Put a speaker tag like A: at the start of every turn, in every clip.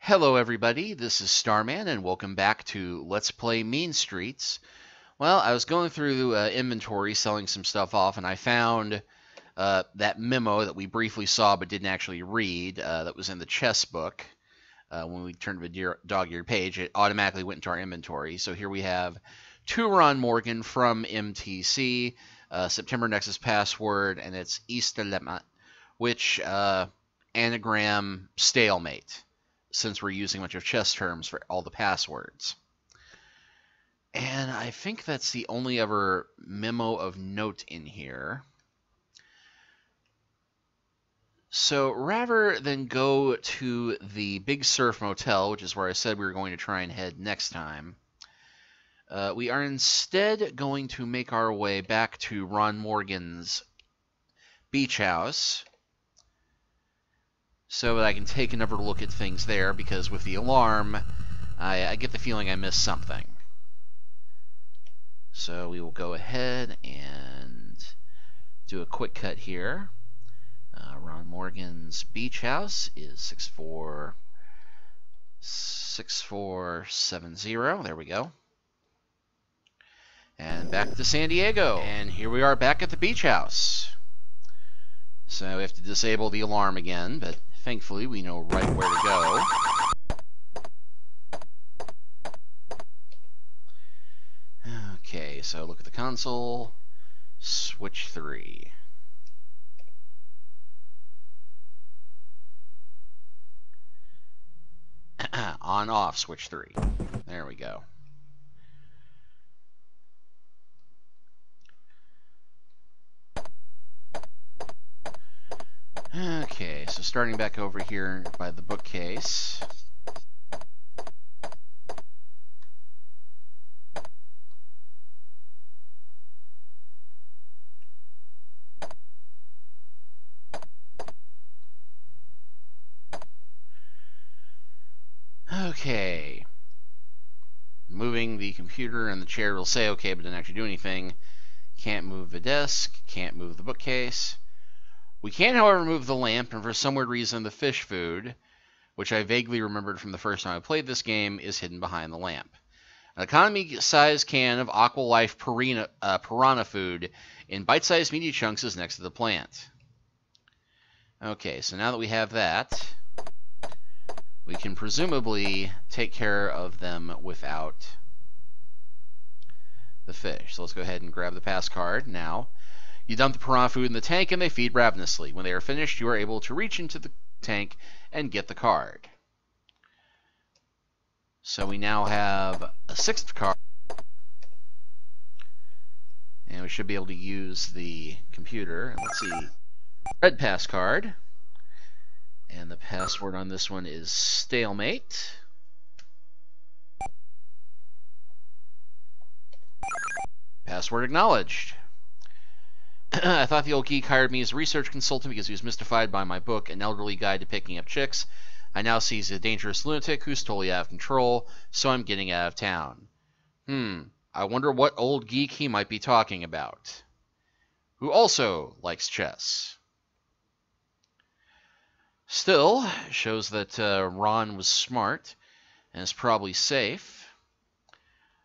A: Hello everybody, this is Starman and welcome back to Let's Play Mean Streets. Well, I was going through inventory selling some stuff off and I found that memo that we briefly saw but didn't actually read that was in the chess book. When we turned to the dog-eared page, it automatically went into our inventory. So here we have to Ron Morgan from MTC, September Nexus password, and it's illicit, which anagram stalemate, since we're using a bunch of chess terms for all the passwords. And I think that's the only other memo of note in here. So rather than go to the Big Surf Motel, which is where I said we were going to try and head next time, we are instead going to make our way back to Ron Morgan's beach house, so that I can take another look at things there, because with the alarm, I get the feeling I missed something. So we will go ahead and do a quick cut here. Ron Morgan's beach house is 6470. There we go. And back to San Diego. And here we are back at the beach house. So we have to disable the alarm again, but thankfully, we know right where to go. Okay, so look at the console. Switch 3. On, off, switch 3. There we go. Okay, so starting back over here by the bookcase. Okay. Moving the computer and the chair will say okay, but didn't actually do anything. Can't move the desk, can't move the bookcase. We can, however, move the lamp, and for some weird reason, the fish food, which I vaguely remembered from the first time I played this game, is hidden behind the lamp. An economy-sized can of Aqua Life piranha food in bite-sized meaty chunks is next to the plant. Okay, so now that we have that, we can presumably take care of them without the fish. So let's go ahead and grab the pass card now. You dump the piranha food in the tank and they feed ravenously. When they are finished, you are able to reach into the tank and get the card. So we now have a 6th card. And we should be able to use the computer. And let's see. Red pass card. And the password on this one is stalemate. Password acknowledged. I thought the old geek hired me as a research consultant because he was mystified by my book, An Elderly Guide to Picking Up Chicks. I now see he's a dangerous lunatic who's totally out of control, so I'm getting out of town. I wonder what old geek he might be talking about. Who also likes chess. Still, shows that Ron was smart and is probably safe.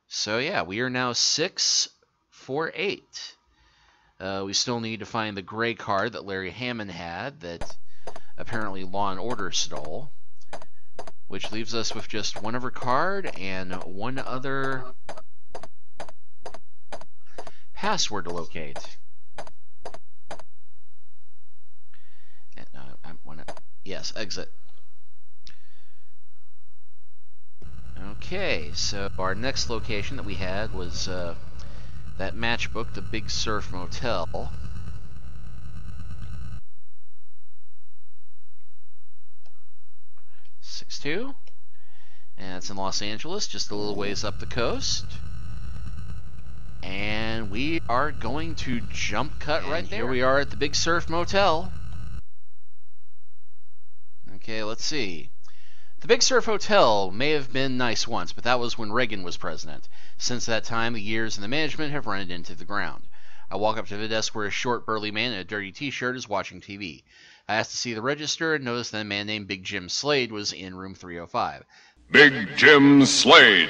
A: So yeah, we are now 6 for 8. We still need to find the gray card that Larry Hammond had that apparently Law & Order stole, which leaves us with just one other card and one other password to locate. Yes, exit. Okay, so our next location that we had was that matchbook, the Big Surf Motel. (6-2), and it's in Los Angeles, just a little ways up the coast. And we are going to jump cut right there. Here we are at the Big Surf Motel. Okay, let's see. The Big Surf Hotel may have been nice once, but that was when Reagan was president. Since that time, the years and the management have run it into the ground. I walk up to the desk where a short, burly man in a dirty t-shirt is watching TV. I asked to see the register and noticed that a man named Big Jim Slade was in room 305.
B: Big Jim Slade.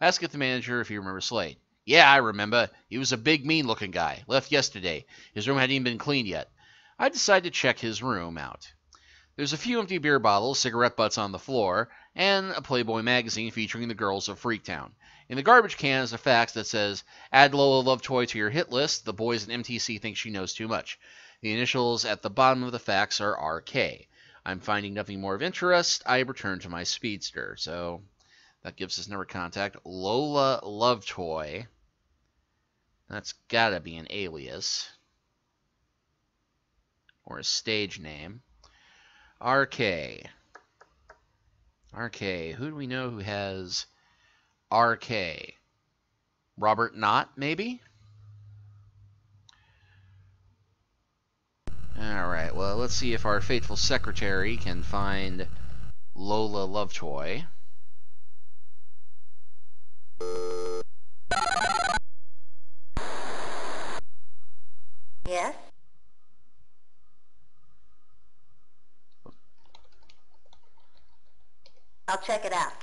A: Ask the manager if he remembers Slade. Yeah, I remember. He was a big, mean-looking guy. Left yesterday. His room hadn't even been cleaned yet. I decided to check his room out. There's a few empty beer bottles, cigarette butts on the floor, and a Playboy magazine featuring the girls of Freaktown. In the garbage can is a fax that says, add Lola Toy to your hit list. The boys at MTC think she knows too much. The initials at the bottom of the fax are RK. I'm finding nothing more of interest. I return to my speedster. So that gives us number contact. Lola Toy. That's gotta be an alias. Or a stage name. RK. Who do we know who has RK? Robert Knott, maybe? Alright, well, let's see if our faithful secretary can find Lola Toy.
C: Yes? I'll check it out.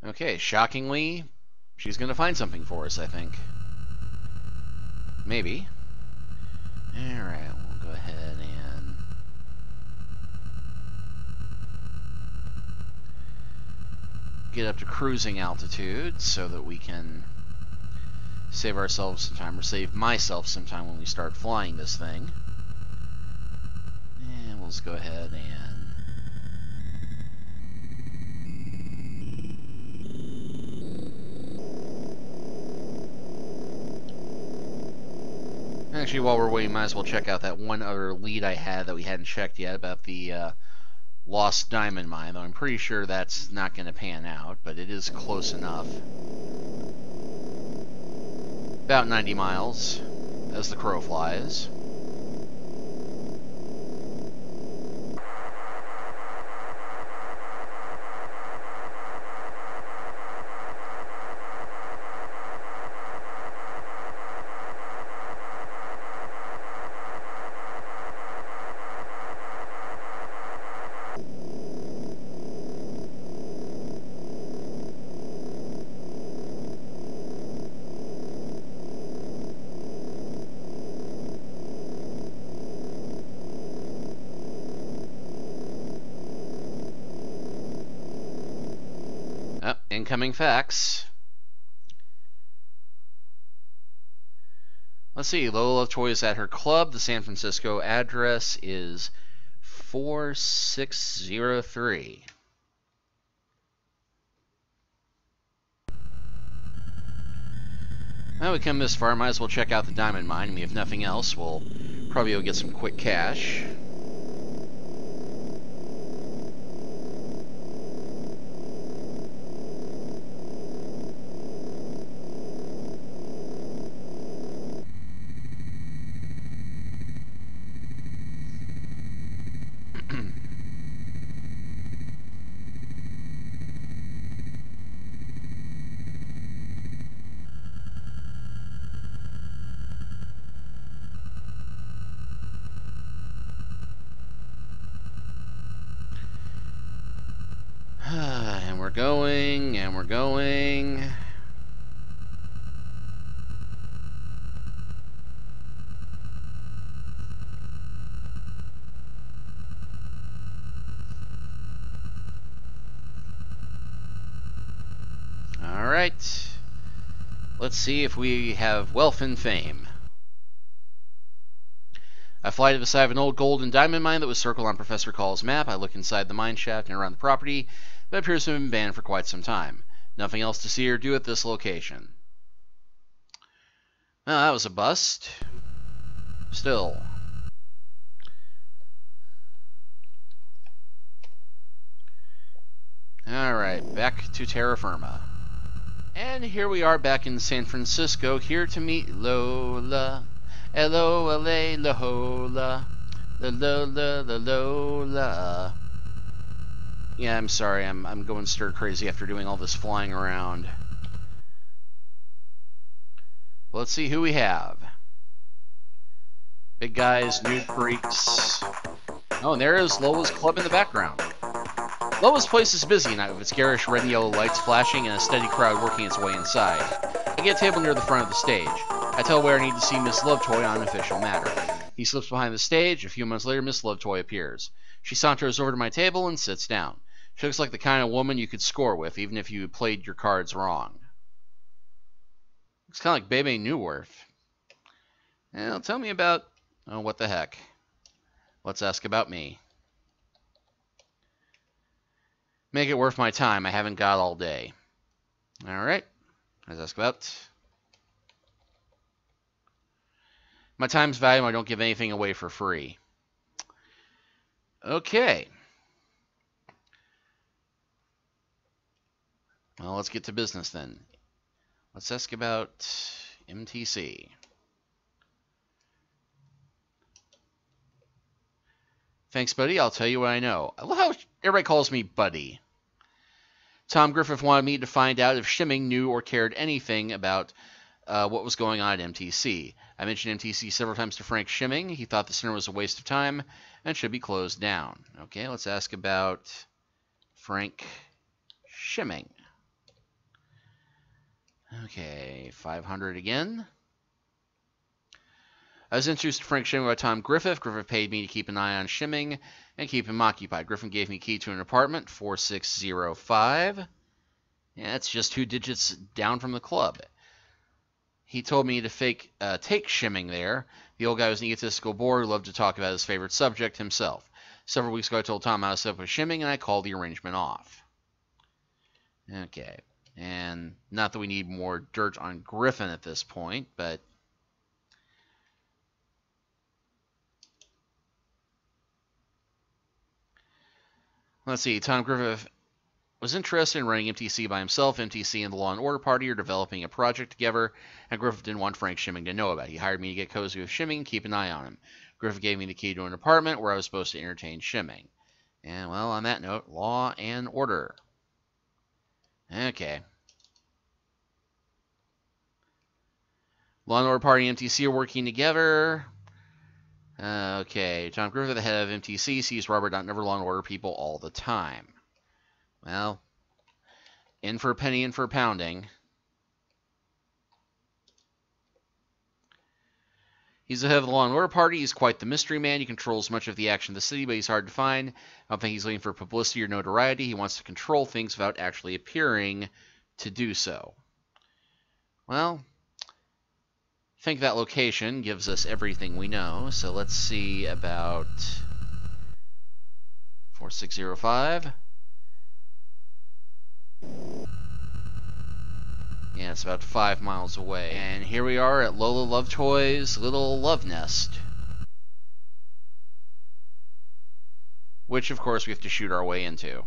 A: Okay, shockingly, she's going to find something for us, I think. Maybe. Alright, we'll go ahead and get up to cruising altitude so that we can save ourselves some time, or save myself some time when we start flying this thing. And we'll just go ahead and actually, while we're waiting, might as well check out that one other lead I had that we hadn't checked yet about the lost diamond mine, though I'm pretty sure that's not going to pan out, but it is close enough. About 90 miles, as the crow flies. Incoming fax. Let's see, Lola Toy is at her club. The San Francisco address is 4603. Now we come this far, might as well check out the diamond mine. I mean, if nothing else, we'll probably go get some quick cash. And we're going, and we're going. All right. Let's see if we have wealth and fame. I fly to the side of an old gold and diamond mine that was circled on Professor Call's map. I look inside the mine shaft and around the property, but appears to have been banned for quite some time. Nothing else to see or do at this location. Well, that was a bust. Still. Alright, back to terra firma. And here we are back in San Francisco, here to meet Lola. L-O-L-A, Lola. The Lola, the Lola. Yeah, I'm sorry, I'm going stir crazy after doing all this flying around. Let's see who we have. Big guys, nude freaks. Oh, and there is Lola's Club in the background. Lola's place is busy tonight with its garish red and yellow lights flashing and a steady crowd working its way inside. I get a table near the front of the stage. I tell Ware I need to see Miss Lola Toy on an official matter. He slips behind the stage. A few moments later, Miss Lola Toy appears. She saunters over to my table and sits down. She looks like the kind of woman you could score with, even if you played your cards wrong. Looks kind of like Bebe Neuwirth. Well, tell me about... Oh, what the heck. Let's ask about me. Make it worth my time. I haven't got all day. Alright. Let's ask about... My time's valuable. I don't give anything away for free. Okay. Well, let's get to business then. Let's ask about MTC. Thanks, buddy. I'll tell you what I know. I love how everybody calls me buddy. Tom Griffith wanted me to find out if Shimming knew or cared anything about what was going on at MTC. I mentioned MTC several times to Frank Shimming. He thought the center was a waste of time and should be closed down. Okay, let's ask about Frank Shimming. Okay, 500 again. I was introduced to Frank Shimming by Tom Griffith. Griffith paid me to keep an eye on Shimming and keep him occupied. Griffith gave me a key to an apartment, 4605. Yeah, that's just 2 digits down from the club. He told me to take Shimming there. The old guy was an egotistical bore who loved to talk about his favorite subject, himself. Several weeks ago, I told Tom how to set up with Shimming, and I called the arrangement off. Okay. And not that we need more dirt on Griffin at this point, but... Let's see. Tom Griffith was interested in running MTC by himself. MTC and the Law and Order Party are developing a project together, and Griffith didn't want Frank Shimming to know about it. He hired me to get cozy with Shimming and keep an eye on him. Griffith gave me the key to an apartment where I was supposed to entertain Shimming. And, well, on that note, Law and Order. Okay. Law and Order Party and MTC are working together. Okay. Tom Griffith, the head of MTC, sees Robert Never Law and Order people all the time. Well, in for a penny, in for a pounding. He's the head of the Law and Order Party. He's quite the mystery man. He controls much of the action of the city, but he's hard to find. I don't think he's looking for publicity or notoriety. He wants to control things without actually appearing to do so. Well, I think that location gives us everything we know. So let's see about 4605. Yeah, it's about 5 miles away. And here we are at Lola Love Toy's little love nest. Which, of course, we have to shoot our way into.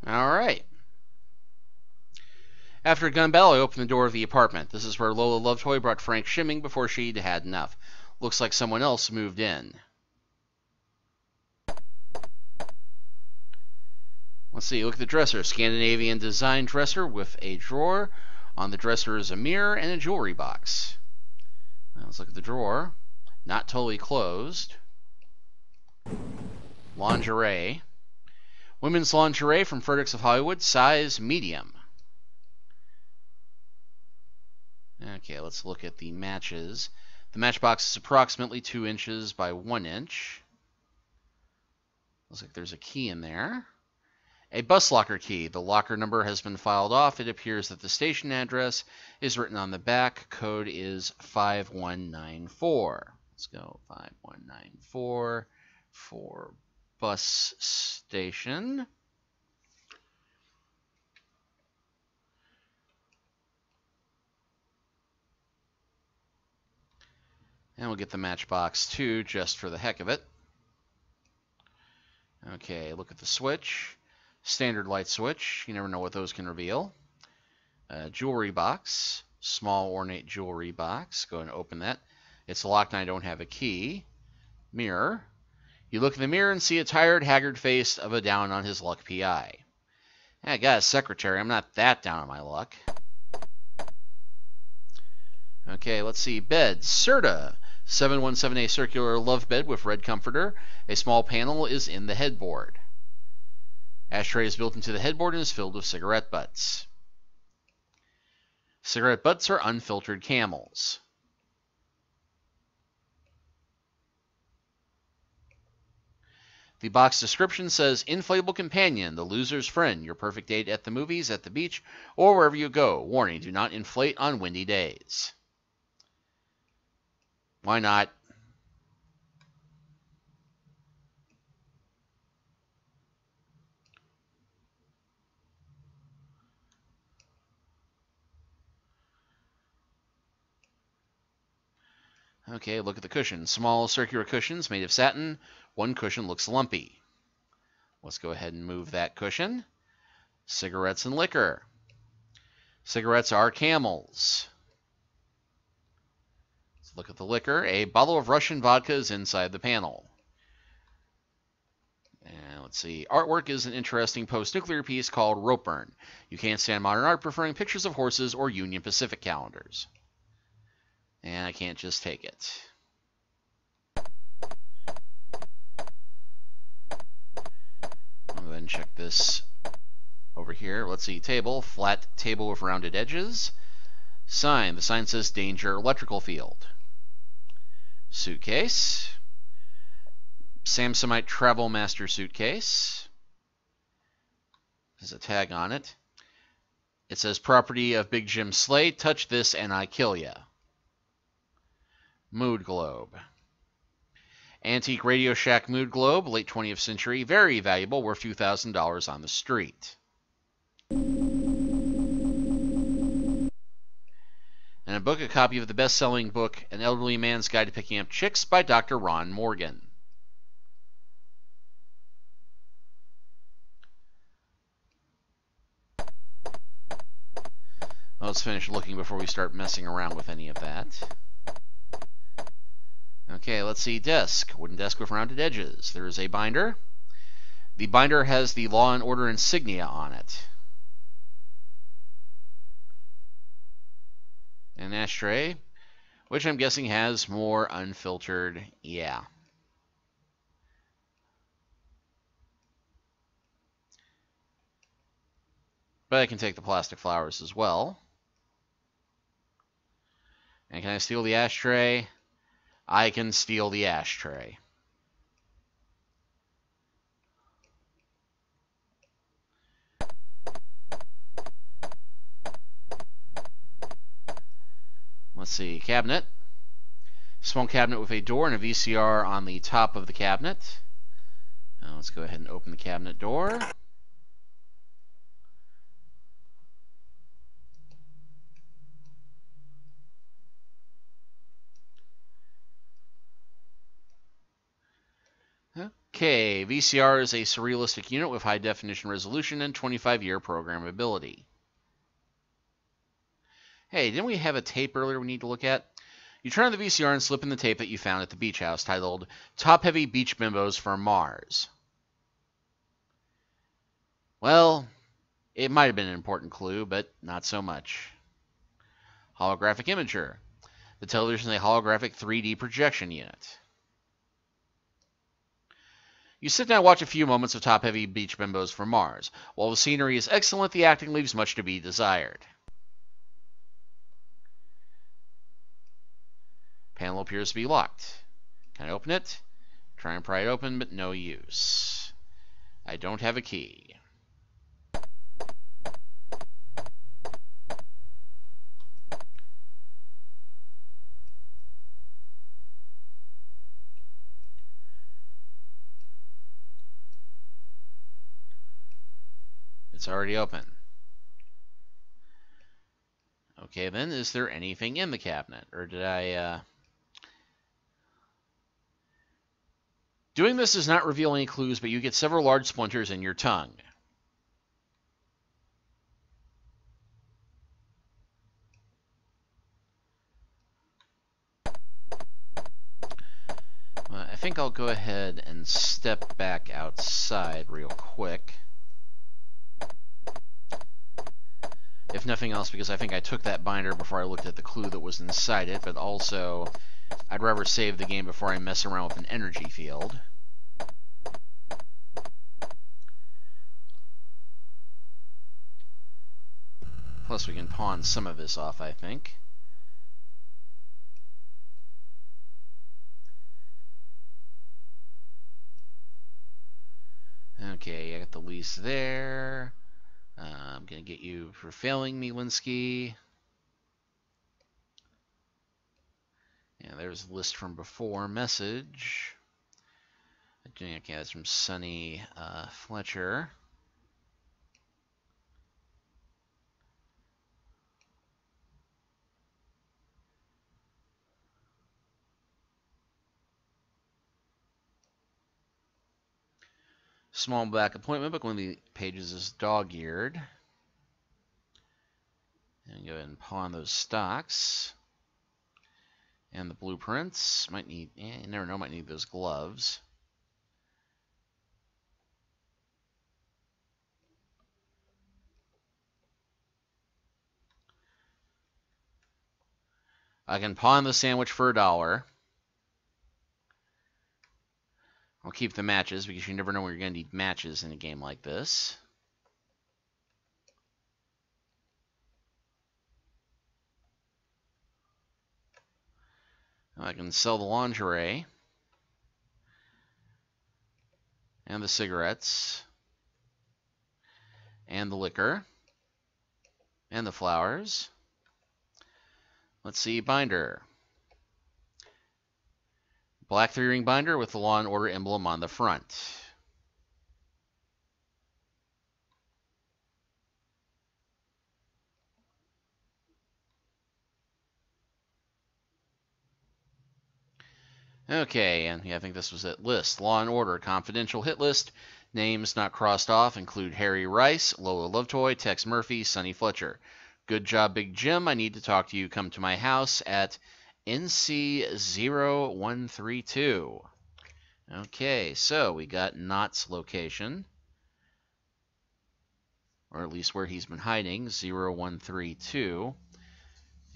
A: Alright. After a gun battle, I opened the door of the apartment. This is where Lola Love Toy brought Frank Shimming before she'd had enough. Looks like someone else moved in. Let's see, look at the dresser. Scandinavian design dresser with a drawer. On the dresser is a mirror and a jewelry box. Let's look at the drawer. Not totally closed. Lingerie. Women's lingerie from Fredericks of Hollywood, size medium. Okay, let's look at the matches. The matchbox is approximately 2 inches by 1 inch. Looks like there's a key in there. A bus locker key. The locker number has been filed off. It appears that the station address is written on the back. Code is 5194. Let's go 5194 for bus station. And we'll get the matchbox too, just for the heck of it. Okay, look at the switch. Standard light switch. You never know what those can reveal. Jewelry box. Small ornate jewelry box. Go ahead and open that. It's locked and I don't have a key. Mirror. You look in the mirror and see a tired, haggard face of a down on his luck PI. I got a secretary. I'm not that down on my luck. Okay, let's see. Bed. Serta. 717A circular love bed with red comforter. A small panel is in the headboard. Ashtray is built into the headboard and is filled with cigarette butts. Cigarette butts are unfiltered Camels. The box description says, inflatable companion, the loser's friend, your perfect date at the movies, at the beach, or wherever you go. Warning, do not inflate on windy days. Why not? Okay, look at the cushion. Small circular cushions made of satin. One cushion looks lumpy. Let's go ahead and move that cushion. Cigarettes and liquor. Cigarettes are Camels. Let's look at the liquor. A bottle of Russian vodka is inside the panel. And let's see. Artwork is an interesting post-nuclear piece called Rope Burn. You can't stand modern art preferring pictures of horses or Union Pacific calendars. And I can't just take it. I'll go ahead and check this over here. Let's see. Table. Flat table with rounded edges. Sign. The sign says danger electrical field. Suitcase. Samsonite Travel Master suitcase. There's a tag on it. It says property of Big Jim Slade. Touch this and I kill ya. Mood globe. Antique Radio Shack mood globe, late 20th century, very valuable, worth a few $1,000s on the street. And a book, a copy of the best-selling book, An Elderly Man's Guide to Picking Up Chicks by Dr. Ron Morgan. Let's finish looking before we start messing around with any of that. Okay, let's see. Desk. Wooden desk with rounded edges. There is a binder. The binder has the Law and Order insignia on it. An ashtray, which I'm guessing has more unfiltered. Yeah. But I can take the plastic flowers as well. And can I steal the ashtray? I can steal the ashtray. Let's see, cabinet. Small cabinet with a door and a VCR on the top of the cabinet. Now let's go ahead and open the cabinet door. Okay, VCR is a surrealistic unit with high definition resolution and 25-year programmability. Hey, didn't we have a tape earlier we need to look at? You turn on the VCR and slip in the tape that you found at the beach house titled Top Heavy Beach Bimbos for Mars. Well, it might have been an important clue, but not so much. Holographic imager. The television is a holographic 3D projection unit. You sit down and watch a few moments of top-heavy beach bimbos for Mars. While the scenery is excellent, the acting leaves much to be desired. Panel appears to be locked. Can I open it? Try and pry it open, but no use. I don't have a key. It's already open. Okay, then, is there anything in the cabinet? Or did I, Doing this does not reveal any clues, but you get several large splinters in your tongue. I think I'll go ahead and step back outside real quick. If nothing else, because I think I took that binder before I looked at the clue that was inside it, but also I'd rather save the game before I mess around with an energy field. Plus we can pawn some of this off, I think. Okay, I got the lease there. I'm going to get you for failing me, Linsky. Yeah, there's a list from before. Message. Okay, that's from Sonny Fletcher. Small black appointment book. One of the pages is dog-eared. And go ahead and pawn those stocks. And the blueprints. Might need, you never know, might need those gloves. I can pawn the sandwich for $1. I'll keep the matches because you never know when you're going to need matches in a game like this. I can sell the lingerie and the cigarettes and the liquor and the flowers. Let's see, binder. Black 3-ring binder with the Law and Order emblem on the front. Okay, and yeah, I think this was it. List. Law and Order. Confidential hit list. Names not crossed off include Harry Rice, Lola Toy, Tex Murphy, Sonny Fletcher. Good job, Big Jim. I need to talk to you. Come to my house at NC0132. Okay, so we got Knott's location. Or at least where he's been hiding, 0132.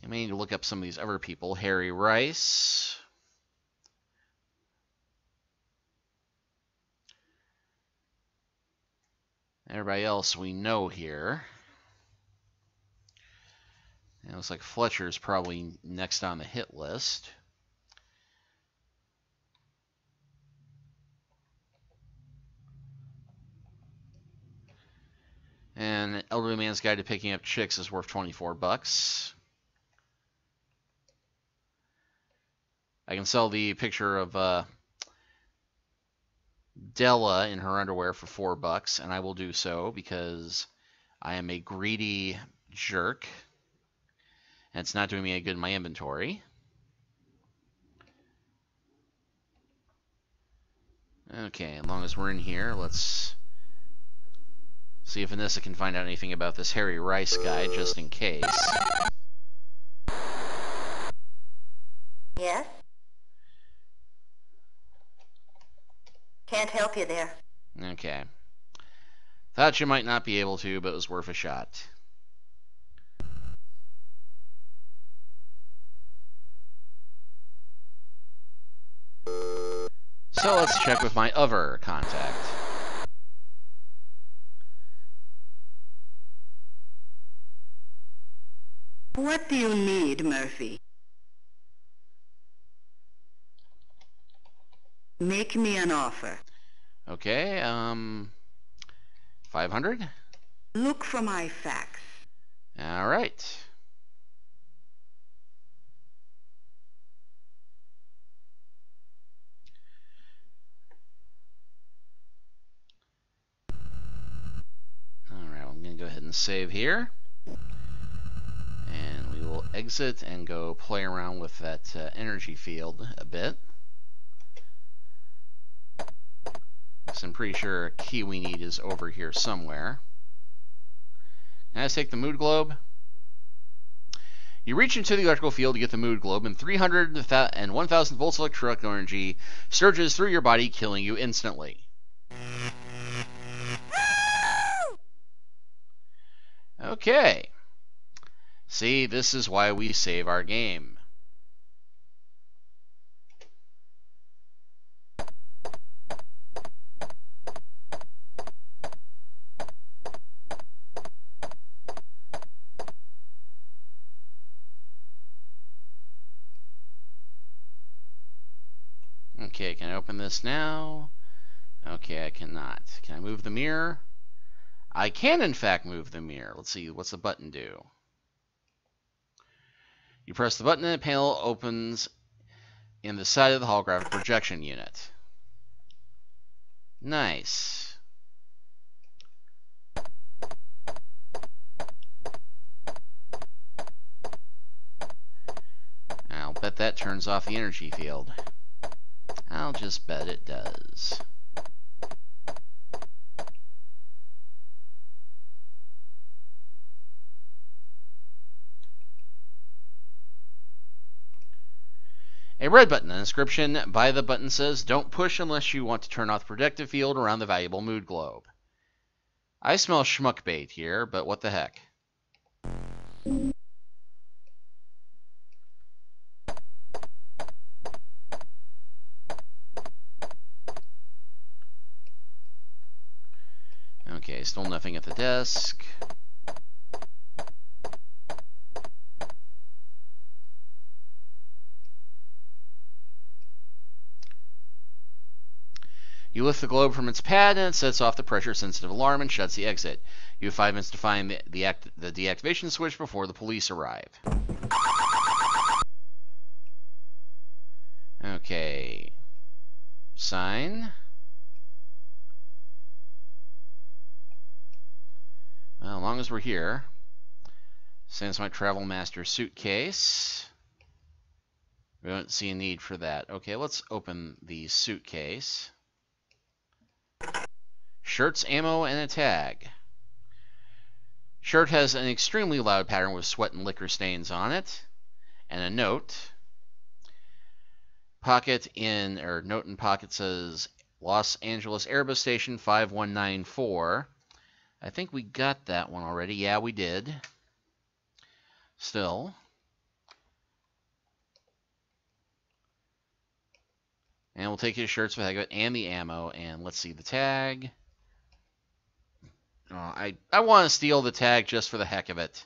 A: I may need to look up some of these other people. Harry Rice. Everybody else we know here. It looks like Fletcher's probably next on the hit list. And Elderly Man's Guide to Picking Up Chicks is worth $24. I can sell the picture of Della in her underwear for $4, and I will do so because I am a greedy jerk, and it's not doing me any good in my inventory. Okay, as long as we're in here, let's see if Vanessa can find out anything about this Harry Rice guy, just in case.
C: Yes? Can't help you there.
A: Okay. Thought you might not be able to, but it was worth a shot. So let's check with my other contact.
C: What do you need, Murphy? Make me an offer.
A: Okay, 500?
C: Look for my facts.
A: All right. and save here. And we will exit and go play around with that energy field a bit. So I'm pretty sure a key we need is over here somewhere. Can I just take the mood globe? You reach into the electrical field to get the mood globe, and 300 and 1000 volts of electrical energy surges through your body, killing you instantly. Okay. See, this is why we save our game. Okay, can I open this now? Okay, I cannot. Can I move the mirror? I can, in fact, move the mirror. Let's see, what's the button do? You press the button and a panel opens in the side of the holographic projection unit. Nice. I'll bet that turns off the energy field. I'll just bet it does. A red button. An inscription by the button says, "Don't push unless you want to turn off the protective field around the valuable mood globe." I smell schmuck bait here, but what the heck. Okay, still nothing at the desk. You lift the globe from its pad and it sets off the pressure-sensitive alarm and shuts the exit. You have 5 minutes to find the deactivation switch before the police arrive. Okay. Sign. Well, as long as we're here. Since my Travel Master suitcase. We don't see a need for that. Okay, let's open the suitcase. Shirts, ammo, and a tag. Shirt has an extremely loud pattern with sweat and liquor stains on it. And a note. Note in pocket says Los Angeles Airbus Station 5194. I think we got that one already. Yeah, we did. Still. And we'll take his shirts for the heck of it and the ammo. And let's see the tag. Oh, I want to steal the tag just for the heck of it.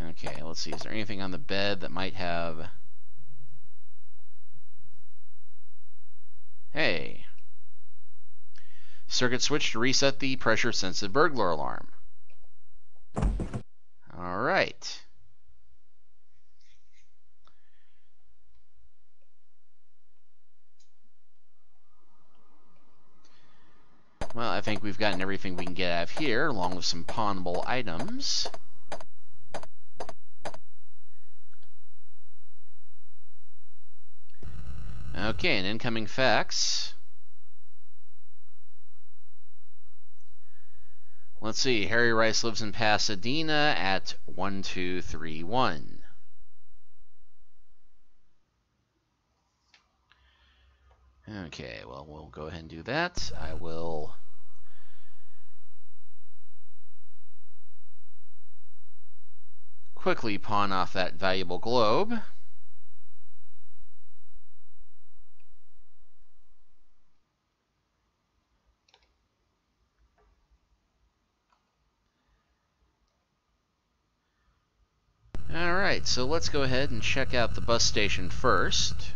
A: Okay, let's see. Is there anything on the bed that might have... Hey. Circuit switch to reset the pressure-sensitive burglar alarm. All right. Well, I think we've gotten everything we can get out of here, along with some pawnable items. Okay, an incoming fax. Let's see, Harry Rice lives in Pasadena at 1231. Okay, well, we'll go ahead and do that. I will... quickly pawn off that valuable globe. Alright, so let's go ahead and check out the bus station first.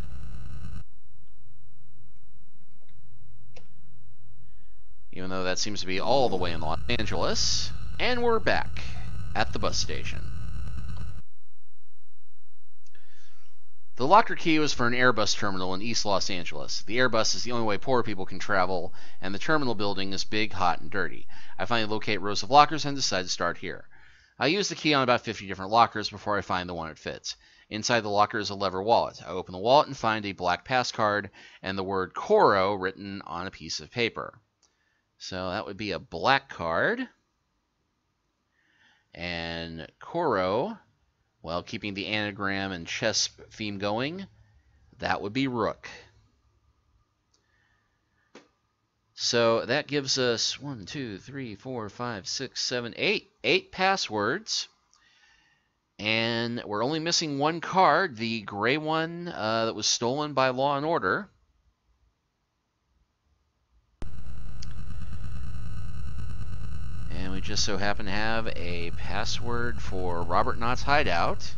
A: Even though that seems to be all the way in Los Angeles. And we're back at the bus station. The locker key was for an Airbus terminal in East Los Angeles. The Airbus is the only way poor people can travel, and the terminal building is big, hot, and dirty. I finally locate rows of lockers and decide to start here. I use the key on about 50 different lockers before I find the one that fits. Inside the locker is a leather wallet. I open the wallet and find a black pass card and the word Coro written on a piece of paper. So that would be a black card. And Coro, well, keeping the anagram and chess theme going, that would be Rook. So that gives us 1, 2, 3, 4, 5, 6, 7, 8. 8 passwords. And we're only missing one card, the gray one that was stolen by Law and Order. And we just so happen to have a password for Robert Knott's hideout,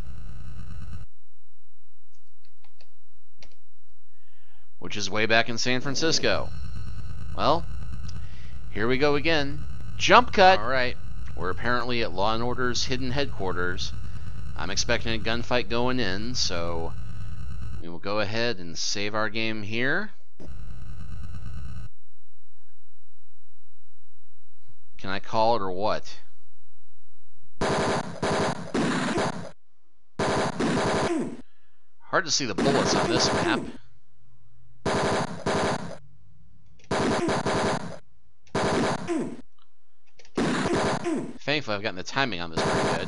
A: which is way back in San Francisco. Well, here we go again. Jump cut! Alright, we're apparently at Law & Order's hidden headquarters. I'm expecting a gunfight going in, so we will go ahead and save our game here. Can I call it or what? Hard to see the bullets on this map. Thankfully, I've gotten the timing on this pretty good.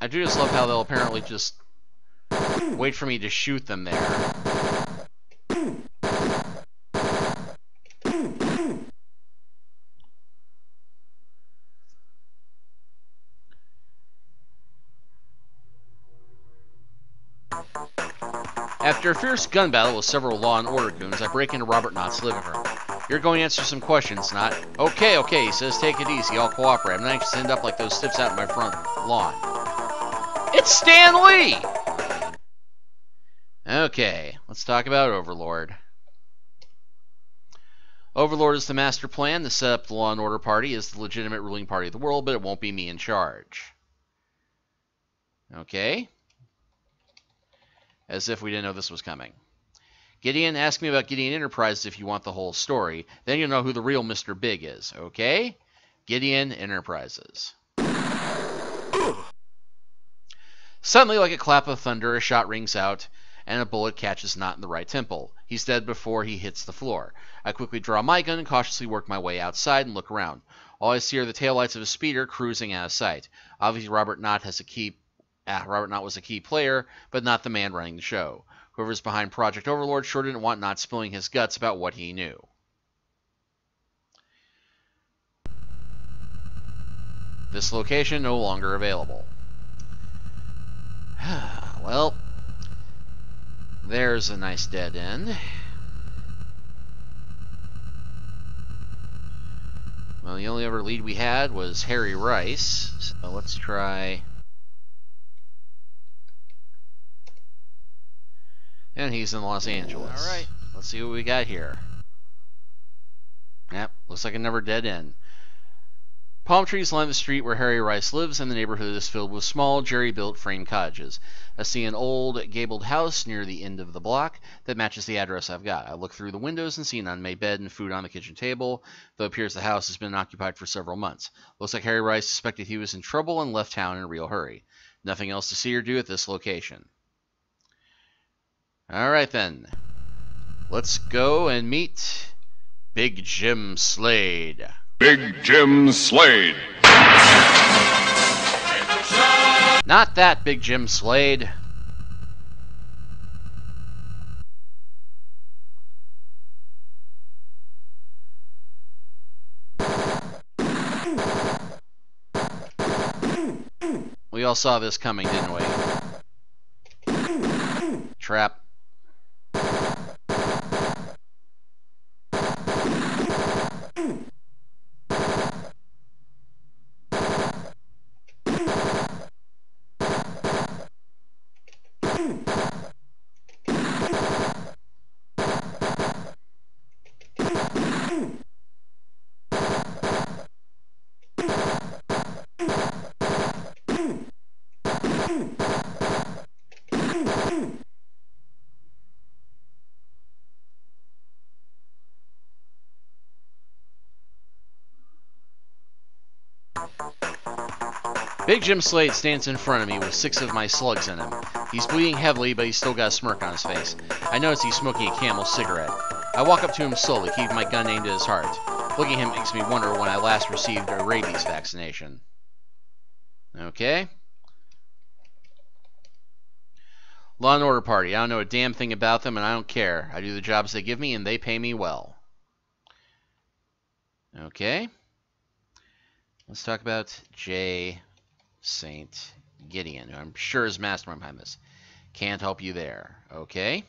A: I do just love how they'll apparently just wait for me to shoot them there. After a fierce gun battle with several Law and Order goons, I break into Robert Knott's living room. You're going to answer some questions, Knott. Okay, he says, take it easy, I'll cooperate. I'm not anxious to end up like those stiffs out in my front lawn. It's Stan Lee! Okay, let's talk about Overlord. Overlord is the master plan to set up the Law and Order Party as the legitimate ruling party of the world, but it won't be me in charge. Okay. As if we didn't know this was coming. Gideon, ask me about Gideon Enterprises if you want the whole story. Then you'll know who the real Mr. Big is, okay? Gideon Enterprises. Suddenly, like a clap of thunder, a shot rings out, and a bullet catches Knott in the right temple. He's dead before he hits the floor. I quickly draw my gun and cautiously work my way outside and look around. All I see are the taillights of a speeder cruising out of sight. Obviously, Robert Knott was a key player, but not the man running the show. Whoever's behind Project Overlord sure didn't want Knott spilling his guts about what he knew. This location no longer available. Well, there's a nice dead end. Well, the only other lead we had was Harry Rice, so let's try... And he's in Los Angeles. Alright, let's see what we got here. Yep, looks like another dead end. Palm trees line the street where Harry Rice lives, and the neighborhood is filled with small, jerry-built frame cottages. I see an old, gabled house near the end of the block that matches the address I've got. I look through the windows and see an unmade bed and food on the kitchen table, though it appears the house has been occupied for several months. Looks like Harry Rice suspected he was in trouble and left town in a real hurry. Nothing else to see or do at this location. Alright then. Let's go and meet Big Jim Slade.
B: Big Jim Slade.
A: Not that Big Jim Slade. We all saw this coming, didn't we? Trap. Big Jim Slade stands in front of me with 6 of my slugs in him. He's bleeding heavily, but he's still got a smirk on his face. I notice he's smoking a Camel cigarette. I walk up to him slowly, keeping my gun aimed at his heart. Looking at him makes me wonder when I last received a rabies vaccination. Okay. Law and Order Party. I don't know a damn thing about them, and I don't care. I do the jobs they give me, and they pay me well. Okay. Let's talk about J. St. Gideon, who I'm sure is mastermind behind this. Can't help you there. Okay.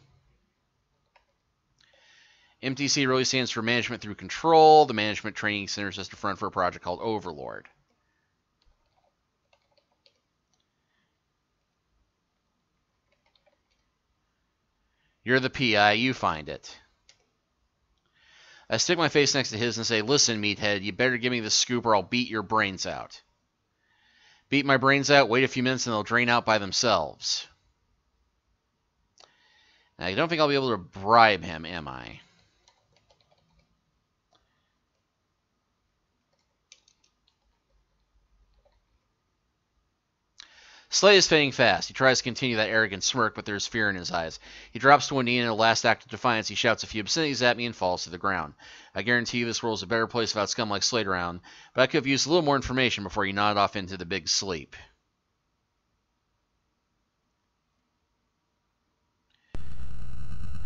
A: MTC really stands for Management Through Control. The Management Training Center is just a front for a project called Overlord. You're the PI, you find it. I stick my face next to his and say, listen, meathead, you better give me the scoop or I'll beat your brains out. Beat my brains out, wait a few minutes, and they'll drain out by themselves. Now, I don't think I'll be able to bribe him, am I? Slade is fading fast. He tries to continue that arrogant smirk, but there's fear in his eyes. He drops to one knee, and in a last act of defiance, he shouts a few obscenities at me and falls to the ground. I guarantee you this world's a better place without scum like Slade around, but I could have used a little more information before he nodded off into the big sleep.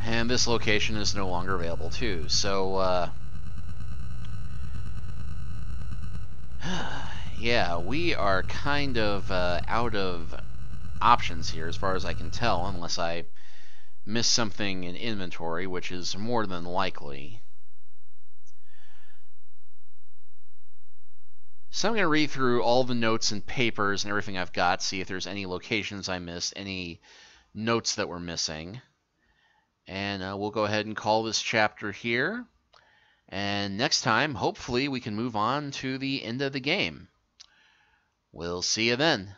A: And this location is no longer available, too, so, yeah, we are kind of out of options here as far as I can tell, unless I miss something in inventory, which is more than likely. So I'm going to read through all the notes and papers and everything I've got, see if there's any locations I missed, any notes that were missing. And we'll go ahead and call this chapter here. And next time, hopefully, we can move on to the end of the game. We'll see you then.